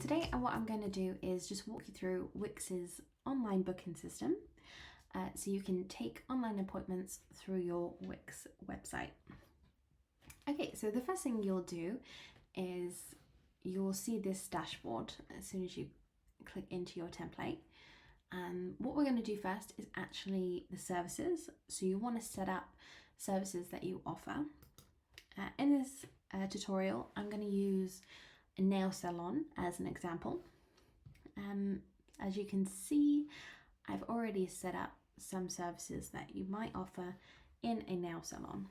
Today what I'm going to do is just walk you through Wix's online booking system so you can take online appointments through your Wix website. Okay, so the first thing you'll do is you'll see this dashboard as soon as you click into your template. What we're going to do first is actually the services. So you want to set up services that you offer. In this tutorial, I'm going to use a nail salon as an example. As you can see, I've already set up some services that you might offer in a nail salon.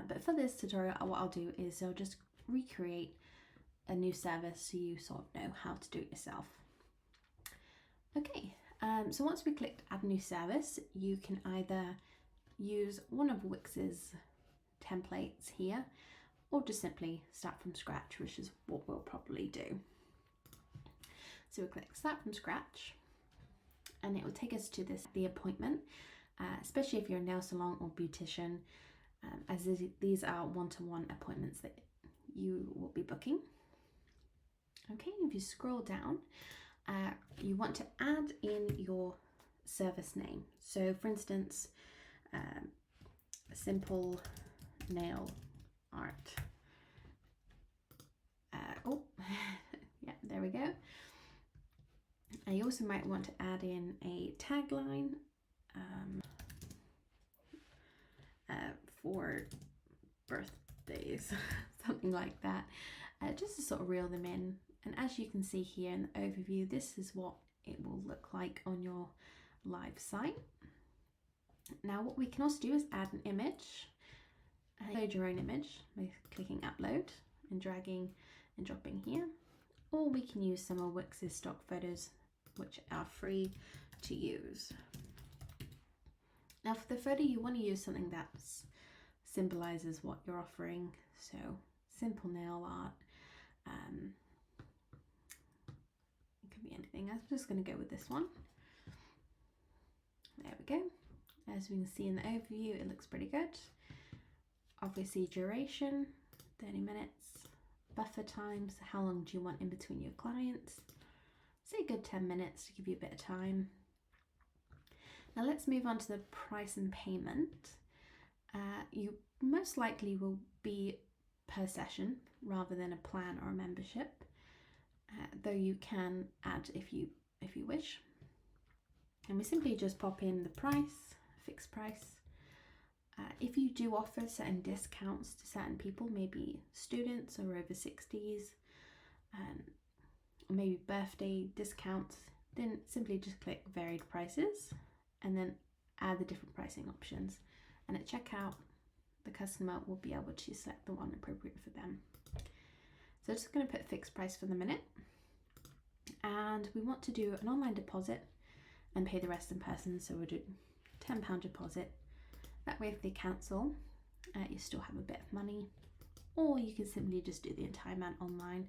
But for this tutorial, what I'll do is I'll just recreate a new service so you sort of know how to do it yourself. Okay, so once we clicked add new service, you can either use one of Wix's templates here, or just simply start from scratch, which is what we'll probably do. So we'll click start from scratch, and it will take us to the appointment, especially if you're a nail salon or beautician, as these are one-to-one appointments that you will be booking. Okay, if you scroll down, you want to add in your service name. So for instance, simple nail art. Yeah, there we go. And you also might want to add in a tagline for birthdays, something like that, just to sort of reel them in. And as you can see here in the overview, this is what it will look like on your live site. Now what we can also do is add an image. Upload your own image by clicking upload and dragging and dropping here, or we can use some of Wix's stock photos which are free to use. Now for the photo, you want to use something that symbolizes what you're offering, so simple nail art, it could be anything. I'm just going to go with this one. There we go. As we can see in the overview, it looks pretty good. Obviously duration, 30 minutes, buffer times, how long do you want in between your clients? Say a good 10 minutes to give you a bit of time. Now let's move on to the price and payment. You most likely will be per session rather than a plan or a membership, though you can add if you wish. And we simply just pop in the price, fixed price. If you do offer certain discounts to certain people, maybe students or over 60s, or maybe birthday discounts, then simply just click varied prices and then add the different pricing options. And at checkout, the customer will be able to select the one appropriate for them. So I'm just going to put fixed price for the minute. And we want to do an online deposit and pay the rest in person. So we'll do £10 deposit. That way if they cancel, you still have a bit of money, or you can simply just do the entire amount online.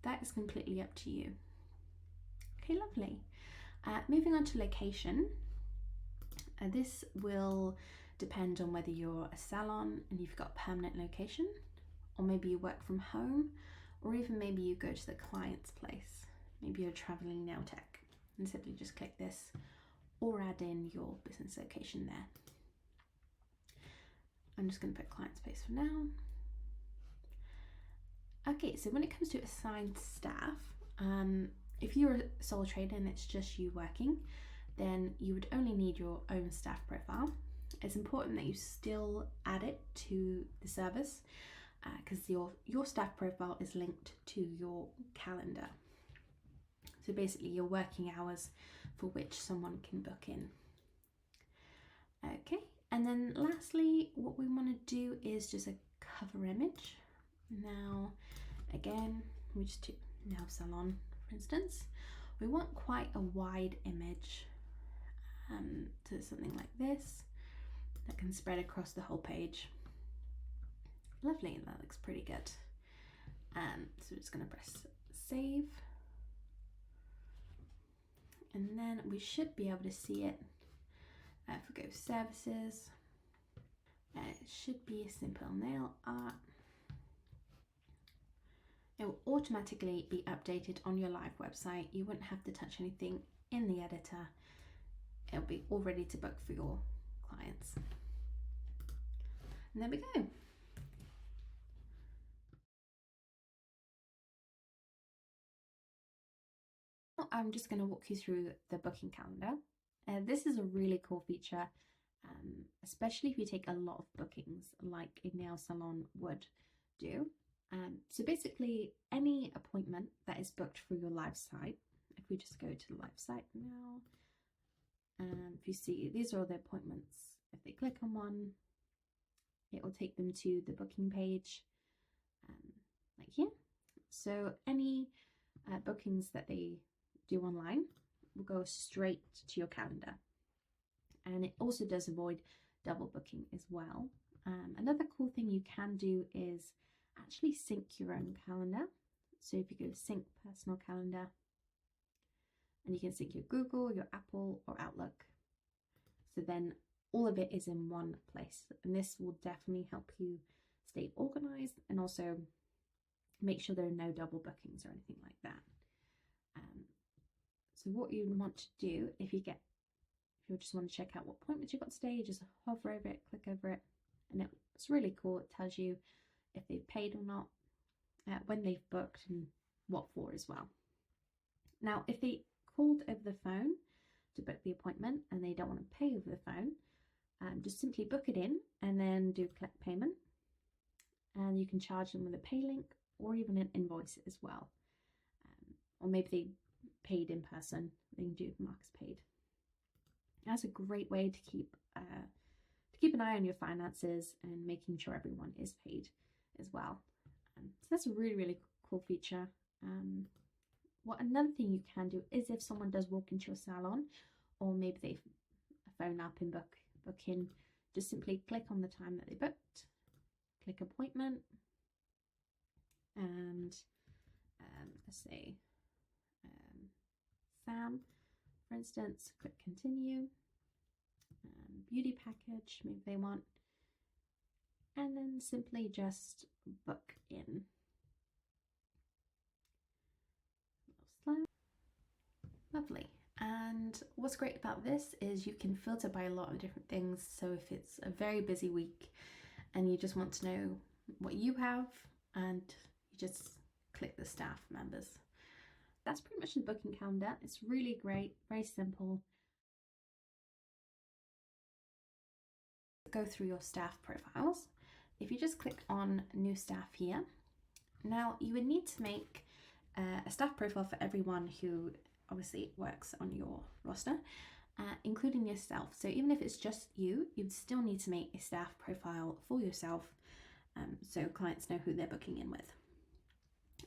That is completely up to you. Okay, lovely. Moving on to location. This will depend on whether you're a salon and you've got a permanent location, or maybe you work from home, or even maybe you go to the client's place. Maybe you're a traveling nail tech, and simply just click this or add in your business location there. I'm just going to put client space for now. Okay, so when it comes to assigned staff, if you're a sole trader and it's just you working, then you would only need your own staff profile. It's important that you still add it to the service because your staff profile is linked to your calendar. So basically your working hours for which someone can book in. Okay, and then lastly, what we want to do is just a cover image. Now, again, we just do nail salon, for instance. We want quite a wide image, so something like this that can spread across the whole page. Lovely, that looks pretty good. So we're just going to press save, and then we should be able to see it. If we go services, it should be a simple nail art. It will automatically be updated on your live website. You wouldn't have to touch anything in the editor. It'll be all ready to book for your clients. And there we go. I'm just going to walk you through the booking calendar. This is a really cool feature, especially if you take a lot of bookings like a nail salon would do. So basically, any appointment that is booked through your live site, if we just go to the live site now, if you see, these are all the appointments. If they click on one, it will take them to the booking page, like here. So any bookings that they do online will go straight to your calendar. And it also does avoid double booking as well. Another cool thing you can do is actually sync your own calendar. So if you go sync personal calendar, and you can sync your Google, your Apple, or Outlook. So then all of it is in one place. And this will definitely help you stay organized and also make sure there are no double bookings or anything like that. So what you want to do, if you just want to check out what appointments you've got today, just hover over it, click over it, and it's really cool. It tells you if they've paid or not, when they've booked, and what for as well. Now, if they called over the phone to book the appointment and they don't want to pay over the phone, just simply book it in and then do collect payment. And you can charge them with a pay link or even an invoice as well. Or maybe they paid in person, they can do mark as paid. That's a great way to keep an eye on your finances and making sure everyone is paid as well. So that's a really, really cool feature. Another thing you can do is if someone does walk into your salon, or maybe they phone up and book in, just simply click on the time that they booked, click appointment, and let's say Sam, for instance, click continue, beauty package, maybe they want, and then simply just book in. Slow. Lovely. And what's great about this is you can filter by a lot of different things. So if it's a very busy week and you just want to know what you have, and you just click the staff members. That's pretty much the booking calendar. It's really great, very simple. Go through your staff profiles. If you just click on new staff here, now you would need to make a staff profile for everyone who obviously works on your roster, including yourself. So even if it's just you, you'd still need to make a staff profile for yourself, so clients know who they're booking in with.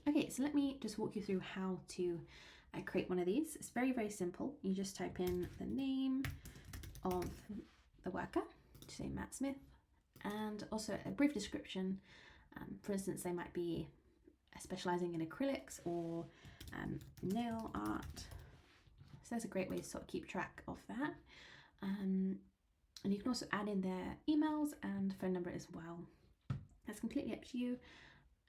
Okay, so let me just walk you through how to create one of these. It's very, very simple. You just type in the name of the worker, say Matt Smith, and also a brief description. For instance, they might be specializing in acrylics or nail art. So that's a great way to sort of keep track of that. And you can also add in their emails and phone number as well. That's completely up to you.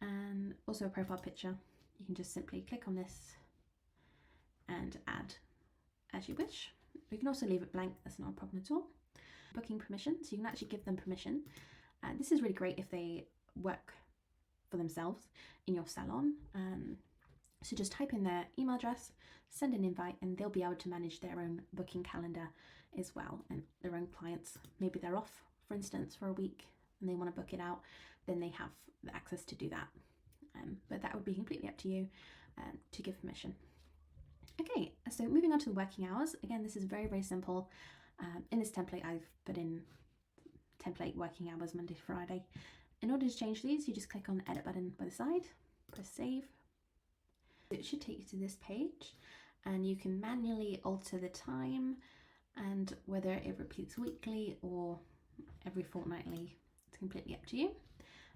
And also a profile picture. You can just simply click on this and add as you wish. You can also leave it blank, that's not a problem at all. Booking permission, so you can actually give them permission. This is really great if they work for themselves in your salon. So just type in their email address, send an invite, and they'll be able to manage their own booking calendar as well, and their own clients. Maybe they're off, for instance, for a week and they want to book it out, then they have the access to do that. But that would be completely up to you to give permission. Okay, so moving on to the working hours. Again, this is very, very simple. In this template, I've put in template working hours Monday to Friday. In order to change these, you just click on the edit button by the side, press save. It should take you to this page, and you can manually alter the time and whether it repeats weekly or every fortnightly. It's completely up to you.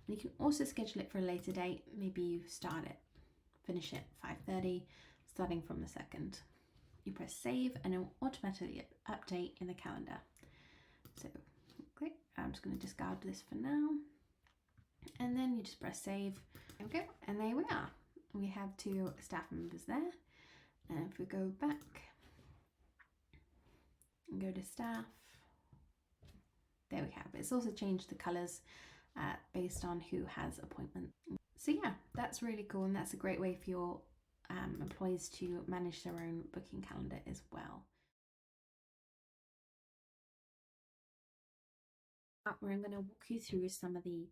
And you can also schedule it for a later date. Maybe you start it, finish it 5:30, starting from the 2nd. You press save and it will automatically update in the calendar. So click, I'm just going to discard this for now. And then you just press save. Okay, and there we are. we have 2 staff members there. And if we go back and go to staff, there we have. It's also changed the colours based on who has appointment. So yeah, that's really cool, and that's a great way for your employees to manage their own booking calendar as well. Where I'm going to walk you through some of the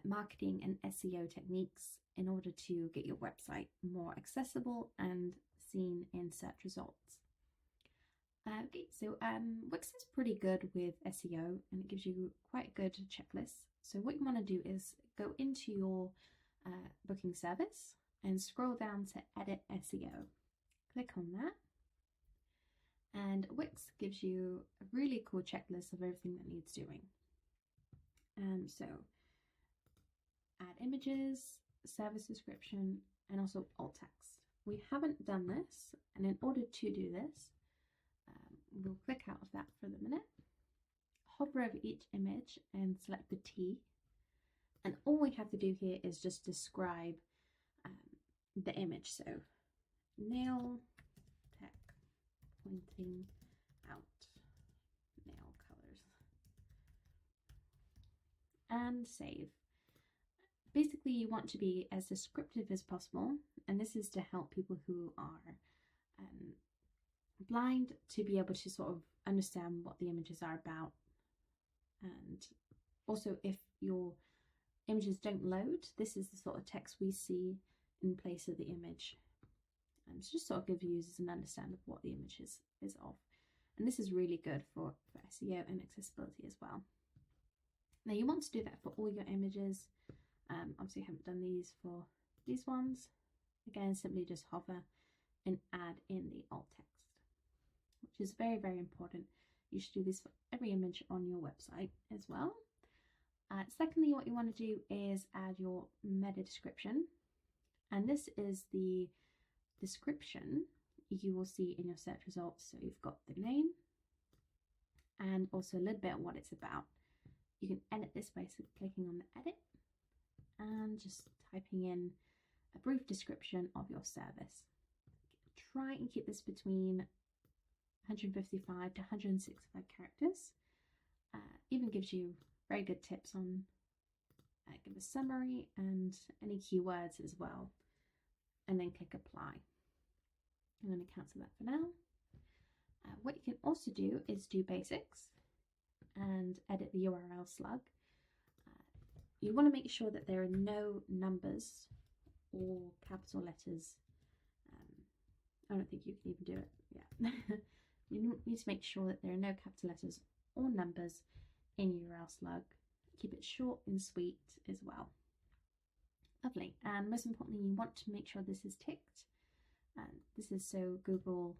marketing and SEO techniques in order to get your website more accessible and seen in search results. Okay, so Wix is pretty good with SEO, and it gives you quite good checklists. So what you want to do is go into your booking service and scroll down to Edit SEO. Click on that, and Wix gives you a really cool checklist of everything that needs doing. So add images, service description, and also alt text. We haven't done this, and in order to do this, we'll click out of that for the minute, hover over each image and select the T, and all we have to do here is just describe the image. So nail tech pointing out nail colors, and save. Basically, you want to be as descriptive as possible, and this is to help people who are blind to be able to sort of understand what the images are about. And also, if your images don't load, this is the sort of text we see in place of the image. So just sort of give users an understanding of what the image is of. And this is really good for SEO and accessibility as well. Now you want to do that for all your images. Obviously I haven't done these for these ones. Again, simply just hover and add in the alt text, which is very, very important. You should do this for every image on your website as well. Secondly, what you want to do is add your meta description, and this is the description you will see in your search results. So you've got the name and also a little bit of what it's about. You can edit this by clicking on the edit and just typing in a brief description of your service. Try and keep this between 155 to 165 characters. Even gives you very good tips on give a summary and any keywords as well, and then click apply. I'm going to cancel that for now. What you can also do is do basics and edit the URL slug. You want to make sure that there are no numbers or capital letters. I don't think you can even do it. Yeah. You need to make sure that there are no capital letters or numbers in URL slug. Keep it short and sweet as well. Lovely. And most importantly, you want to make sure this is ticked. This is so Google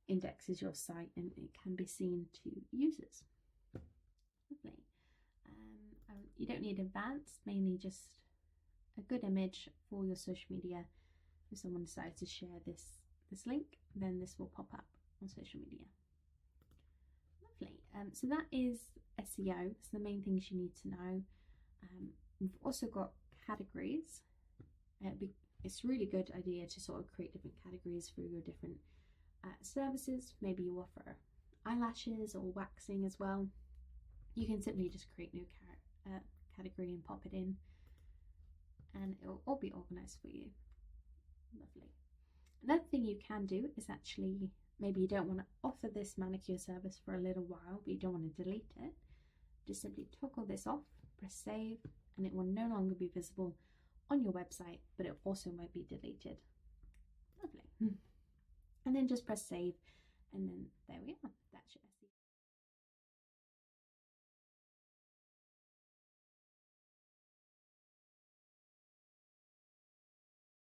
indexes your site and it can be seen to users. Lovely. You don't need advanced, mainly just a good image for your social media. If someone decides to share this link, then this will pop up on social media. Lovely. So that is SEO. It's the main things you need to know. We've also got categories. It's a really good idea to sort of create different categories for your different services. Maybe you offer eyelashes or waxing as well. You can simply just create new category and pop it in, and it will all be organized for you. Lovely. Another thing you can do is actually, maybe you don't want to offer this manicure service for a little while, but you don't want to delete it. Just simply toggle this off, press save, and it will no longer be visible on your website, but it also won't be deleted. Lovely. And then just press save, and then there we are. That's your